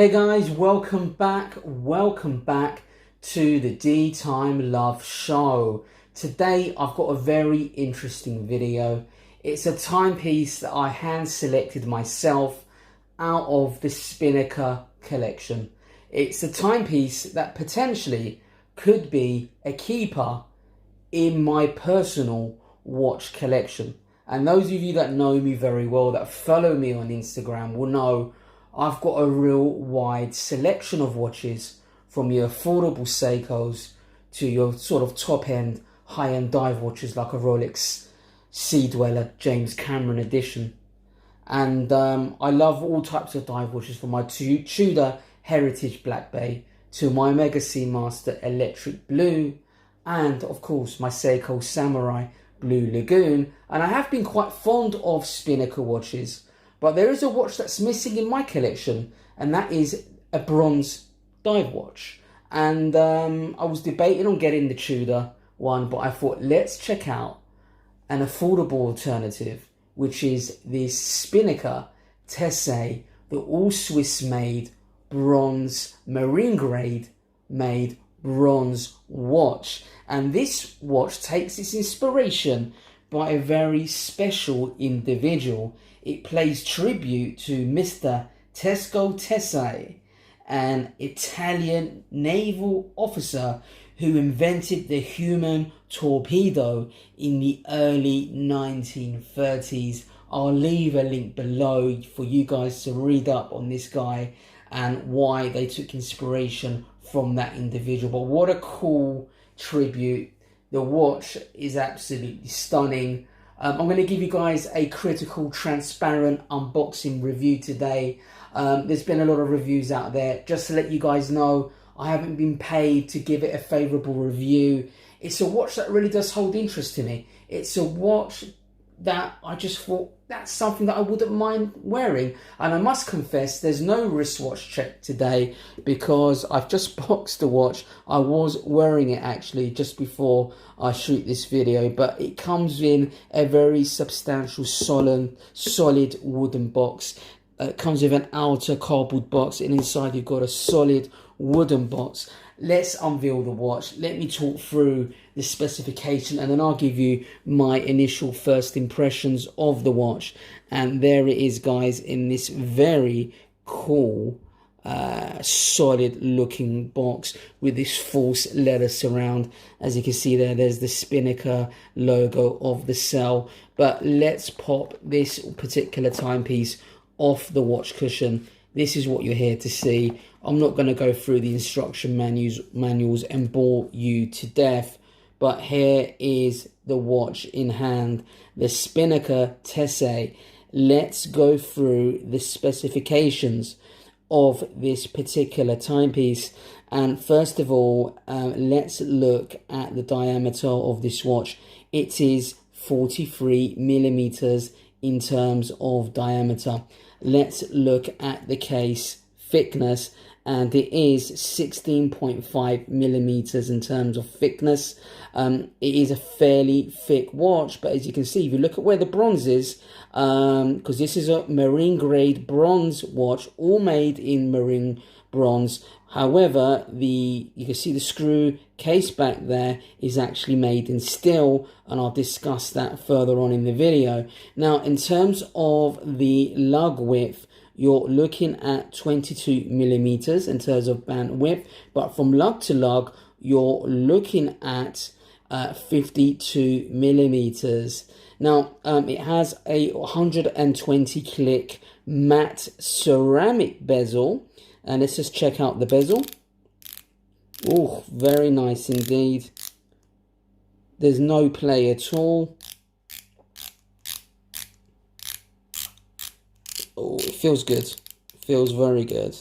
Hey guys, welcome back to the DeeTimeLove show. Today I've got a very interesting video. It's a timepiece that I hand selected myself out of the Spinnaker collection. It's a timepiece that potentially could be a keeper in my personal watch collection. And those of you that know me very well, that follow me on Instagram, will know I've got a real wide selection of watches, from your affordable Seikos to your sort of top-end, high-end dive watches like a Rolex Sea Dweller James Cameron edition. And I love all types of dive watches, from my Tudor Heritage Black Bay to my Omega Seamaster Electric Blue, and of course my Seiko Samurai Blue Lagoon. And I have been quite fond of Spinnaker watches, but there is a watch that's missing in my collection, and that is a bronze dive watch. And I was debating on getting the Tudor one, but I thought, let's check out an affordable alternative, which is this Spinnaker Tesei, the all Swiss made bronze, marine grade made bronze watch. And this watch takes its inspiration by a very special individual. It pays tribute to Mr. Tesei, an Italian naval officer who invented the human torpedo in the early 1930s. I'll leave a link below for you guys to read up on this guy and why they took inspiration from that individual. But what a cool tribute. The watch is absolutely stunning. I'm going to give you guys a critical, transparent unboxing review today. There's been a lot of reviews out there. Just to let you guys know, I haven't been paid to give it a favourable review. It's a watch that really does hold interest to me. It's a watch that I just thought, that's something that I wouldn't mind wearing. And I must confess, there's no wristwatch check today because I've just boxed the watch. I was wearing it actually just before I shoot this video, but it comes in a very substantial, solid wooden box. It comes with an outer cardboard box, and inside you've got a solid wooden box. Let's unveil the watch. Let me talk through the specification, and then I'll give you my initial first impressions of the watch. And there it is, guys, in this very cool, solid looking box with this false leather surround. As you can see there's the Spinnaker logo of the cell. But let's pop this particular timepiece off the watch cushion. This is what you're here to see. I'm not going to go through the instruction manuals and bore you to death, but here is the watch in hand, the Spinnaker Tesei. Let's go through the specifications of this particular timepiece. And first of all, let's look at the diameter of this watch. It is 43 millimeters in terms of diameter. Let's look at the case thickness, and it is 16.5 millimeters in terms of thickness. It is a fairly thick watch, but as you can see, if you look at where the bronze is, because this is a marine grade bronze watch, all made in marine bronze. However, you can see the screw case back there is actually made in steel, and I'll discuss that further on in the video. Now, in terms of the lug width, you're looking at 22 millimeters in terms of band width, but from lug to lug, you're looking at 52 millimeters. Now, it has a 120 click matte ceramic bezel. And let's just check out the bezel. Oh, very nice indeed. There's no play at all. Oh, it feels good. Feels very good.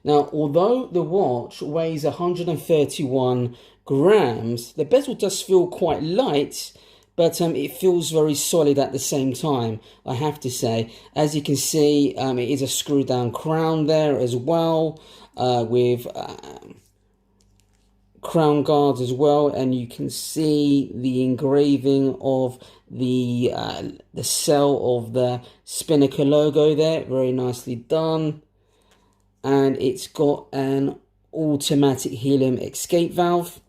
Now, although the watch weighs 131 grams, the bezel does feel quite light, but it feels very solid at the same time, I have to say. As you can see, it is a screw down crown there as well, with crown guards as well, and you can see the engraving of the cell of the Spinnaker logo there. Very nicely done. and it's got an automatic helium escape valve.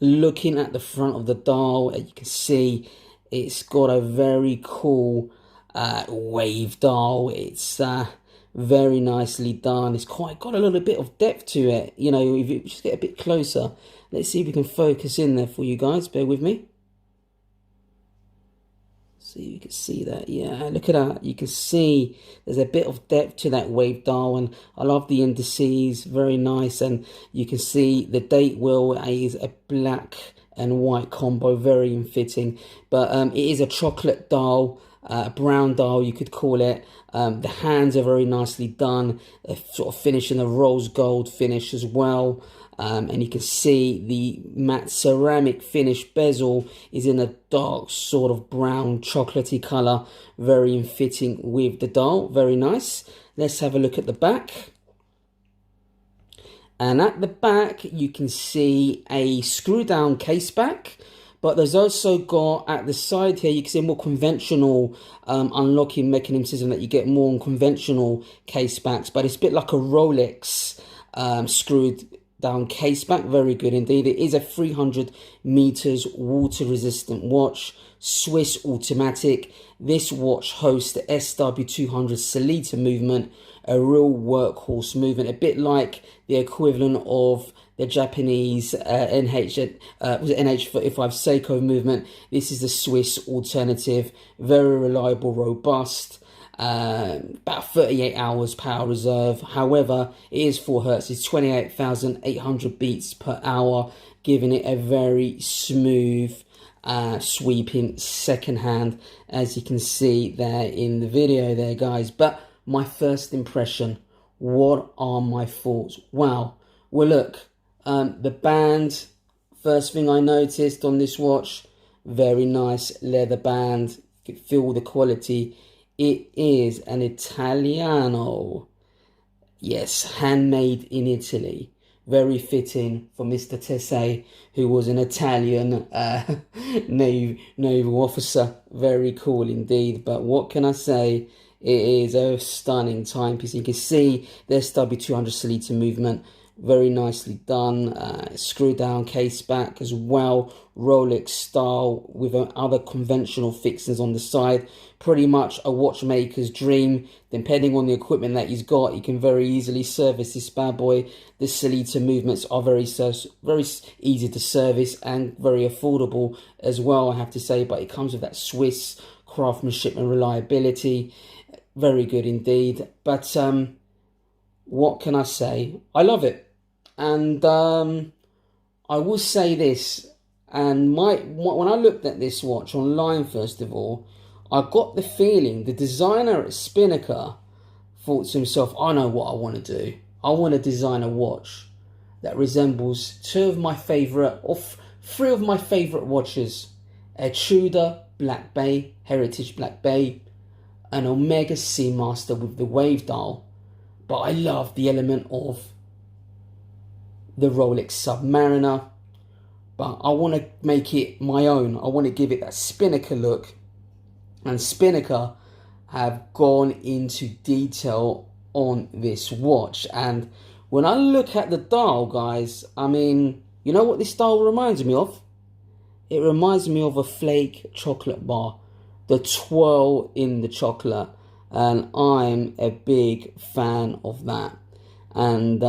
Looking at the front of the dial, you can see it's got a very cool wave dial. It's very nicely done. It's quite got a little bit of depth to it. You know, if you just get a bit closer, let's see if we can focus in there for you guys. Bear with me. See if you can see that. Yeah, look at that. You can see there's a bit of depth to that wave dial, and I love the indices. Very nice. And you can see the date wheel is a black and white combo, very fitting. But it is a chocolate dial, brown dial you could call it. The hands are very nicely done, sort of finish in a rose gold finish as well. And you can see the matte ceramic finish bezel is in a dark sort of brown chocolatey colour, very fitting with the dial. Very nice. Let's have a look at the back. And at the back you can see a screw down case back, but there's also got at the side here, you can see a more conventional unlocking mechanism that you get more on conventional case backs, but it's a bit like a Rolex screwed down case back. Very good indeed. It is a 300 meters water resistant watch, Swiss automatic. This watch hosts the SW200 Salita movement, a real workhorse movement, a bit like the equivalent of the Japanese NH45 Seiko movement. This is the Swiss alternative, very reliable, robust. About 38 hours power reserve. However, it is 4 hertz. It's 28,800 beats per hour, giving it a very smooth sweeping second hand, as you can see there in the video there, guys. But my first impression, what are my thoughts? Wow. Well, look, the band, first thing I noticed on this watch, very nice leather band. You can feel the quality. It is an Italiano. Yes, handmade in Italy. Very fitting for Mr. Tesei, who was an Italian naval officer. Very cool indeed. But what can I say? It is a stunning timepiece. You can see the SW200 Salita movement. Very nicely done. Screw down case back as well. Rolex style with other conventional fixings on the side. Pretty much a watchmaker's dream. Depending on the equipment that he's got, he can very easily service this bad boy. The Salita movements are very easy to service and very affordable as well, I have to say. But it comes with that Swiss craftsmanship and reliability. Very good indeed. But what can I say? I love it. And I will say this, and when I looked at this watch online, first of all, I got the feeling the designer at Spinnaker thought to himself, I know what I want to do. I want to design a watch that resembles three of my favourite watches: a Tudor Black Bay, Heritage Black Bay, an Omega Seamaster with the wave dial. But I love the element of the Rolex Submariner, but I want to make it my own. I want to give it that Spinnaker look, and Spinnaker have gone into detail on this watch. And when I look at the dial, guys, I mean, you know what this dial reminds me of? It reminds me of a flake chocolate bar, the twirl in the chocolate, and I'm a big fan of that. And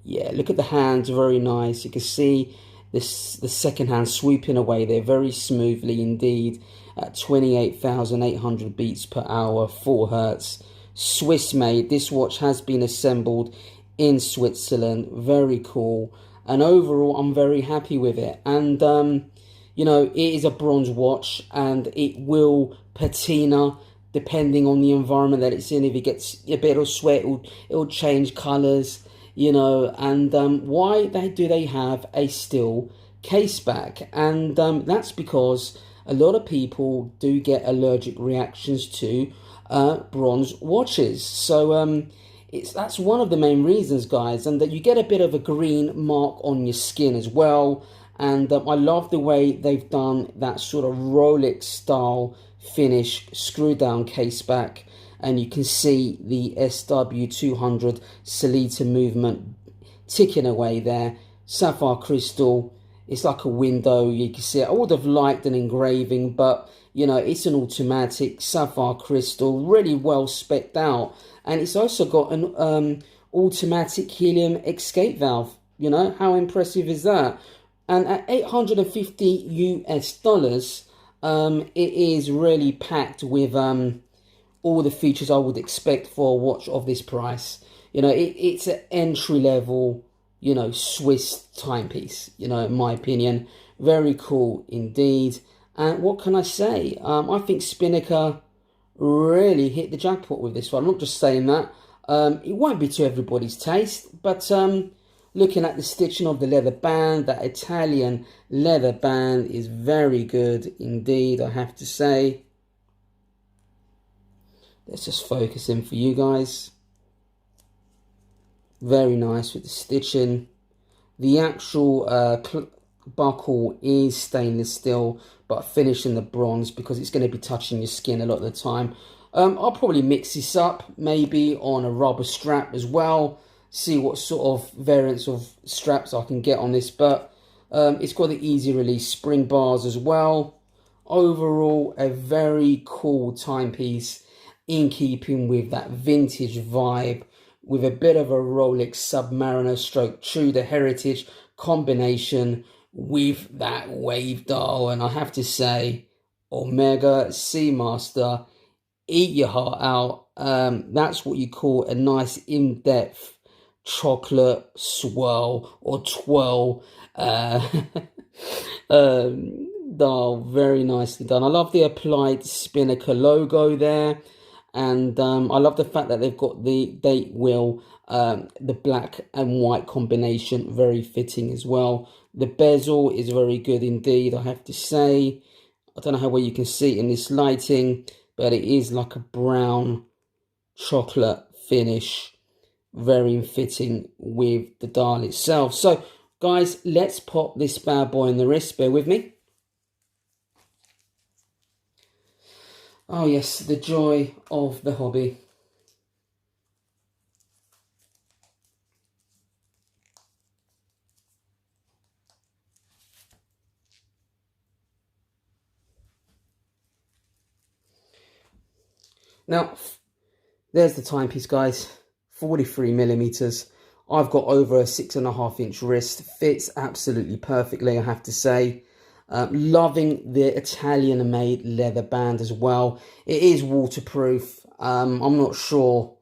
yeah, look at the hands, very nice. You can see this, the second hand sweeping away there very smoothly indeed at 28,800 beats per hour, 4 hertz. Swiss made. This watch has been assembled in Switzerland. Very cool. And overall, I'm very happy with it. And you know, it is a bronze watch, and it will patina depending on the environment that it's in. If it gets a bit of sweat, it'll change colours, you know. And why do they have a steel case back? And that's because a lot of people do get allergic reactions to bronze watches. So that's one of the main reasons, guys. And that you get a bit of a green mark on your skin as well. And I love the way they've done that sort of Rolex style finish, screw down case back. and you can see the SW200 Selita movement ticking away there. Sapphire crystal, it's like a window, you can see it. I would have liked an engraving, but you know, it's an automatic sapphire crystal, really well specced out, and it's also got an automatic helium escape valve. You know, how impressive is that? And at $850 US, it is really packed with all the features I would expect for a watch of this price. You know, it's an entry level, you know, Swiss timepiece, you know, in my opinion. Very cool indeed. And what can I say? I think Spinnaker really hit the jackpot with this one. I'm not just saying that. It won't be to everybody's taste, but looking at the stitching of the leather band, that Italian leather band is very good indeed, I have to say. Let's just focus in for you guys. Very nice with the stitching. The actual buckle is stainless steel, but finished in the bronze because it's going to be touching your skin a lot of the time. I'll probably mix this up, maybe on a rubber strap as well. See what sort of variants of straps I can get on this, but it's got the easy release spring bars as well. Overall, a very cool timepiece in keeping with that vintage vibe, with a bit of a Rolex Submariner stroke Tudor heritage combination with that wave dial. And I have to say, Omega Seamaster, eat your heart out. That's what you call a nice in-depth chocolate swirl or twirl dial. Very nicely done. I love the applied Spinnaker logo there, and I love the fact that they've got the date wheel, the black and white combination, very fitting as well. The bezel is very good indeed, I have to say. I don't know how well you can see it in this lighting, but it is like a brown chocolate finish, very fitting with the dial itself. So guys, let's pop this bad boy in the wrist. Bear with me. Oh yes, the joy of the hobby. Now, there's the timepiece, guys. 43mm. I've got over a 6.5-inch wrist. Fits absolutely perfectly, I have to say. Loving the Italian-made leather band as well. It is waterproof. I'm not sure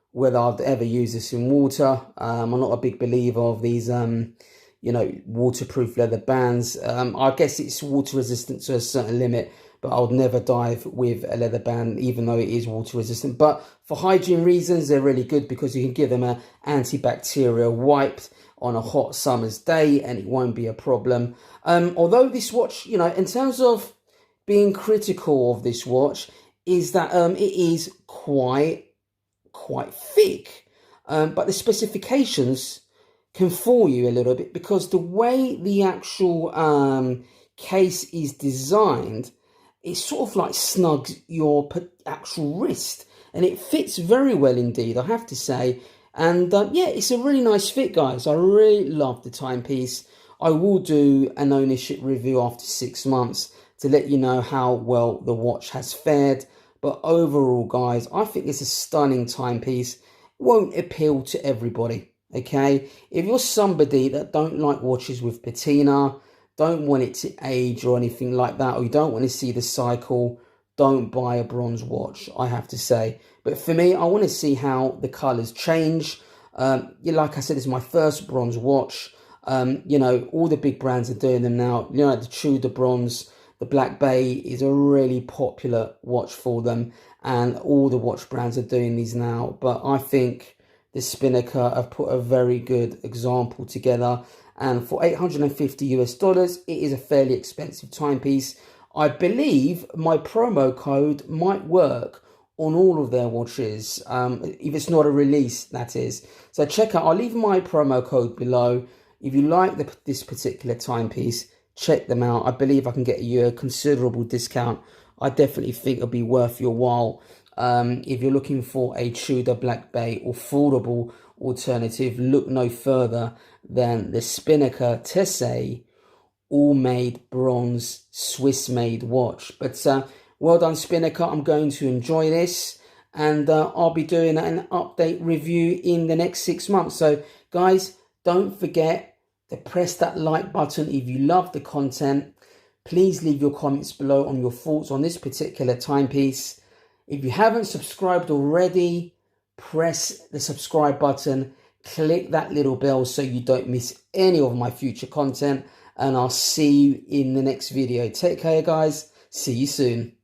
whether I'd ever use this in water. I'm not a big believer of these, you know, waterproof leather bands. I guess it's water resistant to a certain limit, but I would never dive with a leather band, even though it is water resistant. But for hygiene reasons, they're really good because you can give them an antibacterial wipe on a hot summer's day and it won't be a problem. Although this watch, you know, in terms of being critical of this watch, is that it is quite thick. But the specifications can fool you a little bit because the way the actual case is designed, it sort of like snugs your actual wrist, and it fits very well indeed, I have to say. And yeah, it's a really nice fit, guys. I really love the timepiece. I will do an ownership review after 6 months to let you know how well the watch has fared. But overall, guys, I think it's a stunning timepiece. Won't appeal to everybody, okay? If you're somebody that don't like watches with patina, don't want it to age or anything like that, or you don't want to see the cycle, don't buy a bronze watch, I have to say. But for me, I want to see how the colours change. Like I said, it's my first bronze watch. You know, all the big brands are doing them now. You know, the Tudor bronze, the Black Bay is a really popular watch for them. And all the watch brands are doing these now. But I think the Spinnaker have put a very good example together. And for $850 US, it is a fairly expensive timepiece. I believe my promo code might work on all of their watches, if it's not a release, that is. So check out, I'll leave my promo code below. If you like this particular timepiece, check them out. I believe I can get you a considerable discount. I definitely think it'll be worth your while. If you're looking for a Tudor Black Bay affordable alternative, look no further than the Spinnaker Tesei all-made bronze Swiss-made watch. But well done, Spinnaker. I'm going to enjoy this, and I'll be doing an update review in the next 6 months. So guys, don't forget to press that like button if you love the content. Please leave your comments below on your thoughts on this particular timepiece. If you haven't subscribed already, press the subscribe button, click that little bell so you don't miss any of my future content, and I'll see you in the next video. Take care, guys. See you soon.